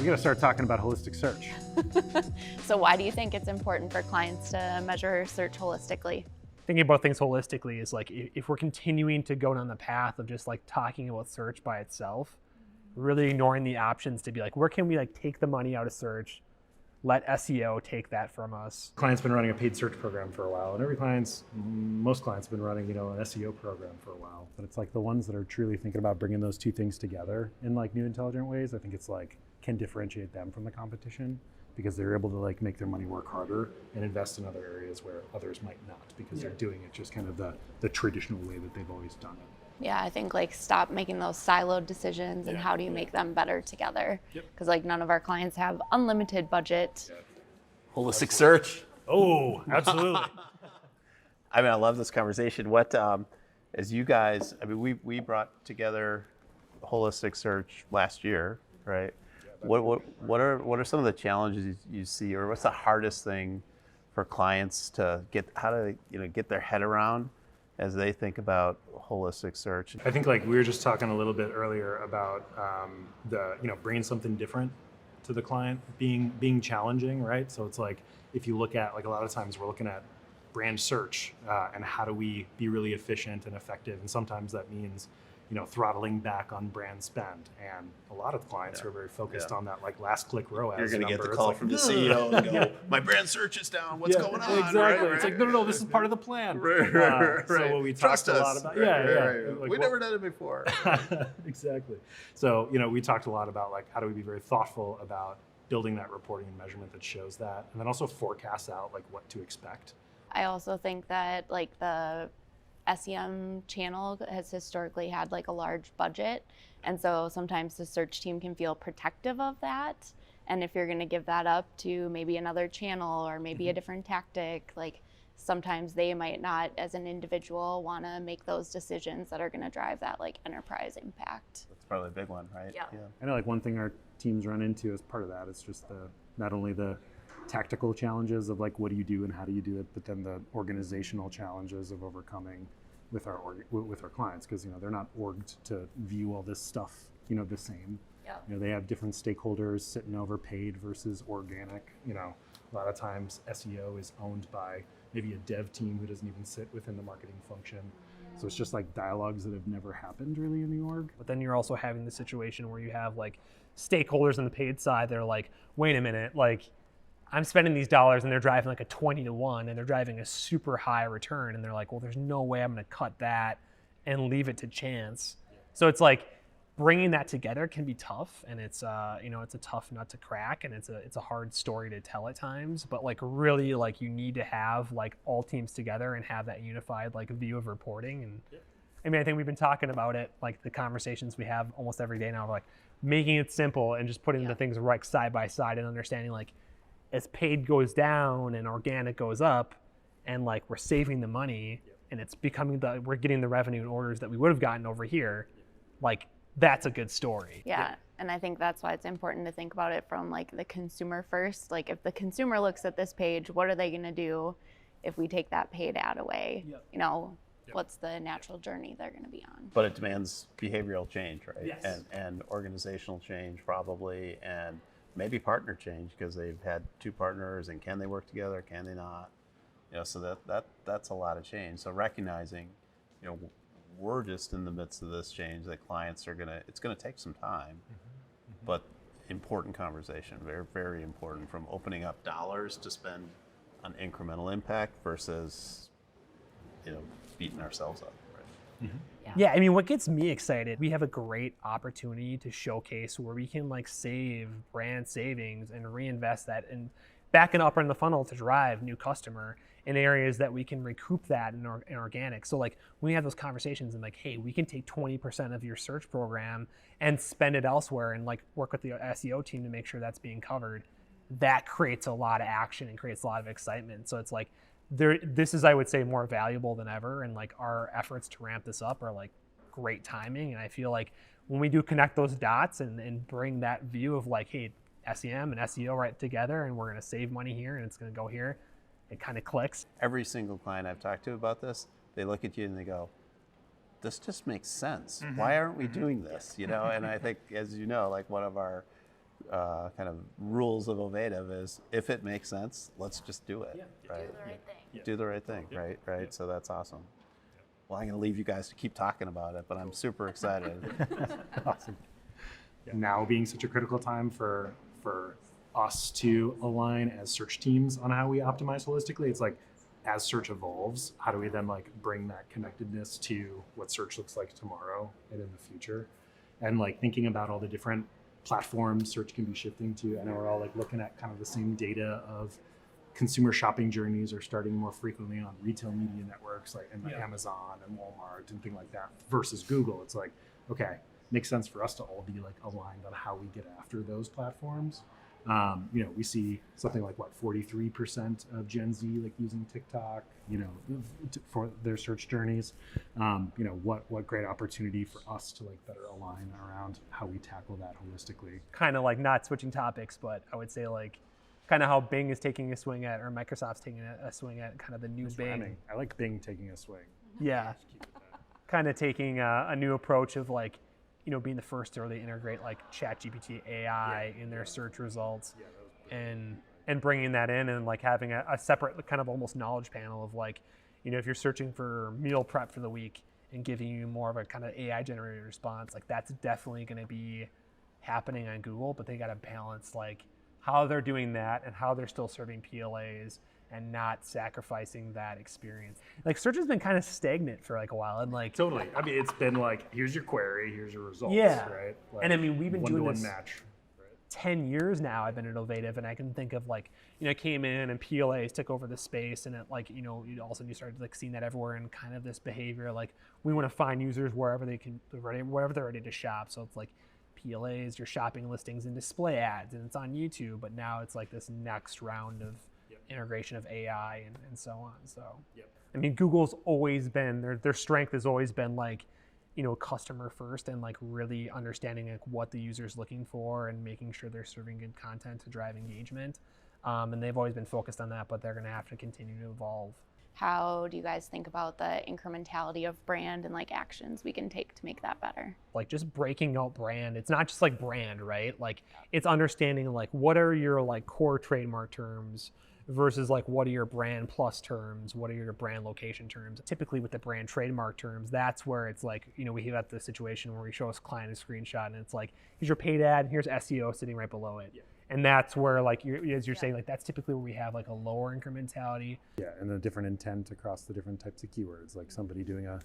We got to start talking about holistic search. So why do you think it's important for clients to measure search holistically? Thinking about things holistically is like, if we're continuing to go down the path of just like talking about search by itself, really ignoring the options to be like, where can we like take the money out of search, let SEO take that from us. Client's been running a paid search program for a while, and most clients have been running, an SEO program for a while. But it's like the ones that are truly thinking about bringing those two things together in like new intelligent ways, I think it's like can differentiate them from the competition, because they're able to like make their money work harder and invest in other areas where others might not, because they're doing it just kind of the traditional way that they've always done it. Yeah, I think like stop making those siloed decisions and how do you make them better together? Because like none of our clients have unlimited budget. Holistic search. Oh, absolutely. I mean, I love this conversation. What, as you guys, I mean, we brought together holistic search last year, right? What are some of the challenges you see, or what's the hardest thing for clients to get, how do they, get their head around as they think about holistic search? I think like we were just talking a little bit earlier about bringing something different to the client being challenging, right? So it's like, if you look at like a lot of times we're looking at brand search and how do we be really efficient and effective, and sometimes that means throttling back on brand spend. And a lot of clients are very focused on that like last click ROAS. You're going to get the number. call It's from like, the CEO and go, my brand search is down, what's going on? Exactly. Right? It's like, no, this is part of the plan. Right. So what we Trust talked a us. lot about, Like, Like, we've never done it before. Exactly. So, we talked a lot about like, how do we be very thoughtful about building that reporting and measurement that shows that, and then also forecasts out like what to expect. I also think that like the SEM channel has historically had like a large budget, and so sometimes the search team can feel protective of that, and if you're going to give that up to maybe another channel or maybe a different tactic, like sometimes they might not as an individual want to make those decisions that are going to drive that like enterprise impact. That's probably a big one, right? Yeah. I know like one thing our teams run into as part of that is just not only the tactical challenges of like what do you do and how do you do it, but then the organizational challenges of overcoming with our clients, because they're not orged to view all this stuff the same. Yeah. They have different stakeholders sitting over paid versus organic. A lot of times SEO is owned by maybe a dev team who doesn't even sit within the marketing function. So it's just like dialogues that have never happened really in the org. But then you're also having the situation where you have like stakeholders on the paid side that are like, wait a minute, like I'm spending these dollars and they're driving like a 20-to-1 and they're driving a super high return, and they're like, well, there's no way I'm going to cut that and leave it to chance. So it's like bringing that together can be tough, and it's it's a tough nut to crack, and it's a hard story to tell at times. But like really, like you need to have like all teams together and have that unified like view of reporting. And I mean, I think we've been talking about it, like the conversations we have almost every day now, like making it simple and just putting the things right side by side and understanding like, as paid goes down and organic goes up, and like we're saving the money and it's becoming we're getting the revenue and orders that we would have gotten over here, like that's a good story. Yeah. And I think that's why it's important to think about it from like the consumer first. Like if the consumer looks at this page, what are they going to do if we take that paid ad away? What's the natural journey they're going to be on? But it demands behavioral change, right? Yes. And organizational change probably, and maybe partner change, because they've had two partners, and can they work together? Can they not? So that's a lot of change. So recognizing, we're just in the midst of this change that clients it's gonna take some time, but important conversation, very, very important, from opening up dollars to spend on incremental impact versus, beating ourselves up, right? Yeah, I mean, what gets me excited, we have a great opportunity to showcase where we can like save brand savings and reinvest that and back it up in the funnel to drive new customer in areas that we can recoup that in organic. So like when we have those conversations and like, hey, we can take 20% of your search program and spend it elsewhere and like work with the SEO team to make sure that's being covered, that creates a lot of action and creates a lot of excitement. So it's like, this is, I would say, more valuable than ever, and like our efforts to ramp this up are like great timing. And I feel like when we do connect those dots and bring that view of like, hey, SEM and SEO right together, and we're going to save money here and it's going to go here, it kind of clicks. Every single client I've talked to about this, they look at you and they go, this just makes sense. Why aren't we doing this? And I think, as you know, like one of our kind of rules of Ovative is if it makes sense, let's just do it. Right? Do the right thing. Right. So that's awesome. Well, I'm going to leave you guys to keep talking about it, but I'm super excited. Awesome. Now being such a critical time for us to align as search teams on how we optimize holistically, it's like as search evolves, how do we then like bring that connectedness to what search looks like tomorrow and in the future, and like thinking about all the different platforms search can be shifting to. I know we're all like looking at kind of the same data of consumer shopping journeys are starting more frequently on retail media networks like in Amazon and Walmart and things like that versus Google. It's like, okay, makes sense for us to all be like aligned on how we get after those platforms. We see something like 43% of Gen Z like using TikTok, for their search journeys. What great opportunity for us to like better align around how we tackle that holistically. Kind of like not switching topics, but I would say like kind of how Bing is taking a swing at, or Microsoft's taking a swing at kind of the new Bing. I like Bing taking a swing. Yeah. Kind of taking a new approach of like, being the first to really integrate like ChatGPT AI in their search results, and bringing that in and like having a separate kind of almost knowledge panel of like, if you're searching for meal prep for the week and giving you more of a kind of AI generated response, like that's definitely going to be happening on Google, but they got to balance like how they're doing that and how they're still serving PLAs and not sacrificing that experience. Like search has been kind of stagnant for like a while, and like Totally. I mean, it's been like, here's your query, here's your results, Yeah. right? Like, and I mean, we've been doing one-to-one this match. 10 years now. I've been at Ovative, and I can think of like, I came in and PLAs took over the space, and it like, you started like seeing that everywhere, and kind of this behavior, like we want to find users wherever they're ready to shop. So it's like PLAs, your shopping listings and display ads, and it's on YouTube, but now it's like this next round of integration of AI and so on. So, I mean, Google's always been, their strength has always been like, customer first, and like really understanding like what the user's looking for and making sure they're serving good content to drive engagement. And they've always been focused on that, but they're going to have to continue to evolve. How do you guys think about the incrementality of brand and like actions we can take to make that better? Like just breaking out brand. It's not just like brand, right? Like it's understanding like what are your like core trademark terms versus like what are your brand plus terms, what are your brand location terms. Typically with the brand trademark terms, that's where it's like, we have the situation where we show us client a screenshot and it's like, here's your paid ad, here's SEO sitting right below it. And that's where like, as you're saying, like that's typically where we have like a lower incrementality. Yeah, and a different intent across the different types of keywords. Like somebody doing a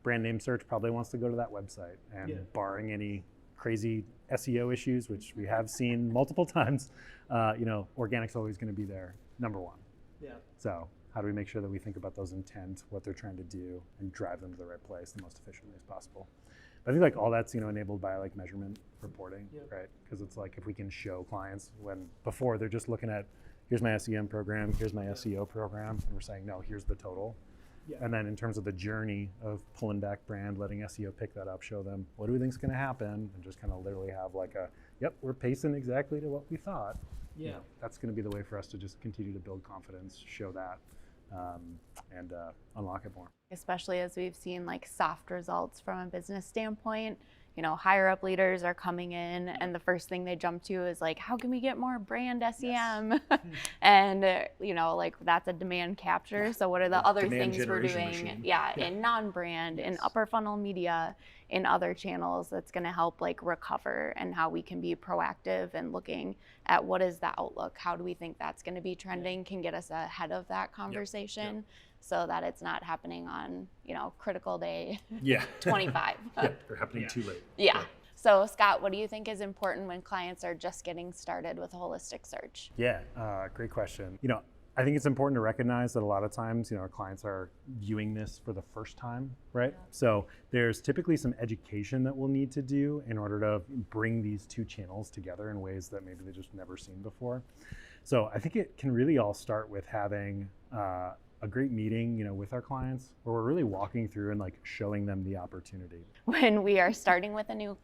brand name search probably wants to go to that website, and barring any crazy SEO issues, which we have seen multiple times, organic's always going to be there, number one. So how do we make sure that we think about those intent, what they're trying to do, and drive them to the right place the most efficiently as possible? But I think like all that's enabled by like measurement reporting, right? Because it's like if we can show clients when before they're just looking at here's my SEM program, here's my SEO program, and we're saying no, here's the total. And then in terms of the journey of pulling back brand, letting SEO pick that up, show them what do we think is going to happen, and just kind of literally have like we're pacing exactly to what we thought. That's going to be the way for us to just continue to build confidence, show that, and unlock it more. Especially as we've seen like soft results from a business standpoint. Higher up leaders are coming in, and the first thing they jump to is like, how can we get more brand SEM? And like that's a demand capture. So what are the other Demand things we're generation doing? machine. In non-brand, in upper funnel media, in other channels that's going to help like recover, and how we can be proactive and looking at what is the outlook, how do we think that's going to be trending, can get us ahead of that conversation. So that it's not happening on, critical day 25. They're happening too late. So Scott, what do you think is important when clients are just getting started with a holistic search? Great question. I think it's important to recognize that a lot of times, our clients are viewing this for the first time, right? So there's typically some education that we'll need to do in order to bring these two channels together in ways that maybe they've just never seen before. So I think it can really all start with having a great meeting, with our clients where we're really walking through and like showing them the opportunity. When we are starting with a new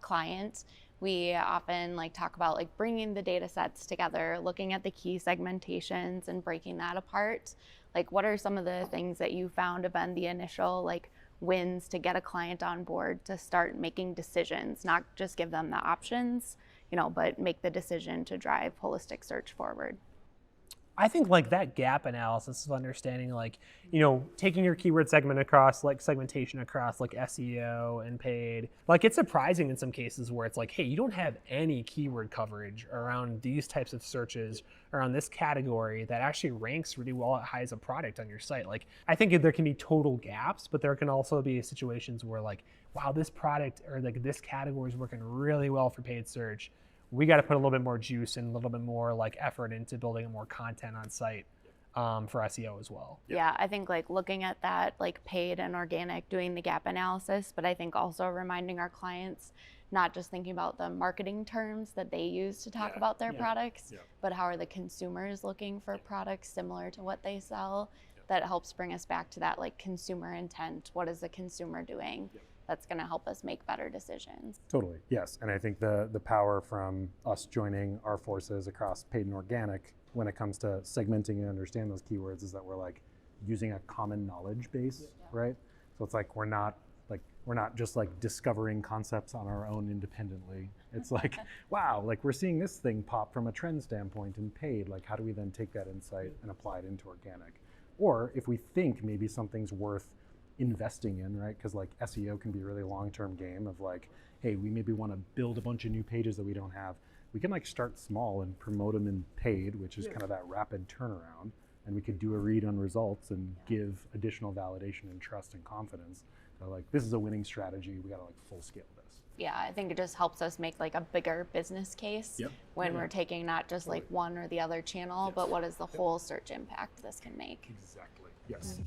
client, we often like talk about like bringing the data sets together, looking at the key segmentations and breaking that apart. Like what are some of the things that you found have been the initial like wins to get a client on board to start making decisions, not just give them the options, but make the decision to drive holistic search forward. I think like that gap analysis of understanding, like, taking your keyword segment across, like segmentation across like SEO and paid, like it's surprising in some cases where it's like, hey, you don't have any keyword coverage around these types of searches around this category that actually ranks really well at high as a product on your site. Like, I think there can be total gaps, but there can also be situations where like, wow, this product or like this category is working really well for paid search. We got to put a little bit more juice and a little bit more like effort into building more content on site for SEO as well. Yeah, I think like looking at that, like paid and organic, doing the gap analysis, but I think also reminding our clients, not just thinking about the marketing terms that they use to talk about their products, but how are the consumers looking for products similar to what they sell. That helps bring us back to that like consumer intent. What is the consumer doing? That's going to help us make better decisions. Totally, yes. And I think the power from us joining our forces across paid and organic when it comes to segmenting and understand those keywords is that we're like using a common knowledge base, right? So it's like we're not just like discovering concepts on our own independently. It's like, wow, like we're seeing this thing pop from a trend standpoint in paid. Like how do we then take that insight and apply it into organic? Or if we think maybe something's worth investing in, right? Because like SEO can be a really long-term game of like, hey, we maybe want to build a bunch of new pages that we don't have. We can like start small and promote them in paid, which is kind of that rapid turnaround. And we could do a read on results and give additional validation and trust and confidence. So like, this is a winning strategy. We got to like full scale this. Yeah, I think it just helps us make like a bigger business case when we're taking not just like one or the other channel, but what is the whole search impact this can make. Exactly. Yes.